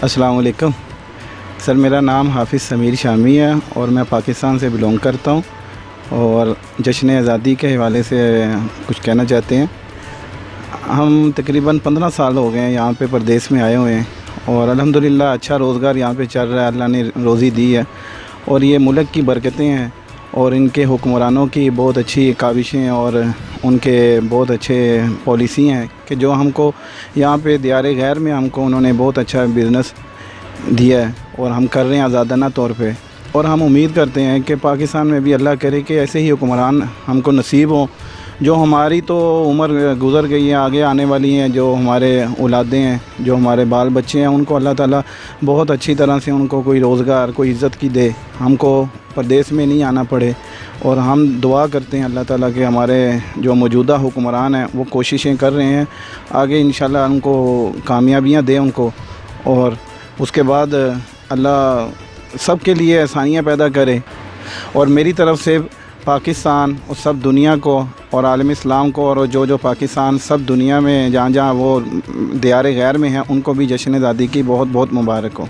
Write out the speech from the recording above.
अस्सलाम वालेकुम सर, मेरा नाम हाफिज़ समीर शामी है और मैं पाकिस्तान से बिलोंग करता हूँ और जश्न आज़ादी के हवाले से कुछ कहना चाहते हैं। हम तकरीबन 15 साल हो गए हैं यहाँ पे परदेश में आए हुए हैं और अल्हम्दुलिल्लाह अच्छा रोज़गार यहाँ पे चल रहा है। अल्लाह ने रोज़ी दी है और ये मुल्क की बरकतें हैं और इनके हुक्मरानों की बहुत अच्छी काविशें और उनके बहुत अच्छे पॉलिसी हैं कि जो हमको यहाँ पे दियारे गैर में हमको उन्होंने बहुत अच्छा बिज़नेस दिया है और हम कर रहे हैं आज़ादाना तौर पे। और हम उम्मीद करते हैं कि पाकिस्तान में भी अल्लाह करे कि ऐसे ही हुक्मरान हमको नसीब हों। जो हमारी तो उम्र गुज़र गई है, आगे आने वाली हैं, जो हमारे औलादें हैं, जो हमारे बाल बच्चे हैं, उनको अल्लाह ताला बहुत अच्छी तरह से उनको कोई रोज़गार, कोई इज़्ज़त की दे, हमको परदेश में नहीं आना पड़े। और हम दुआ करते हैं अल्लाह ताला के हमारे जो मौजूदा हुक्मरान हैं वो कोशिशें कर रहे हैं, आगे इंशाल्लाह उनको कामयाबियाँ दें उनको, और उसके बाद अल्लाह सब के लिए आसानियाँ पैदा करे। और मेरी तरफ़ से पाकिस्तान और सब दुनिया को और आलम इस्लाम को और जो पाकिस्तान सब दुनिया में जहाँ जहाँ वो दियारे गैर में हैं उनको भी जश्न आज़ादी की बहुत बहुत मुबारक हो।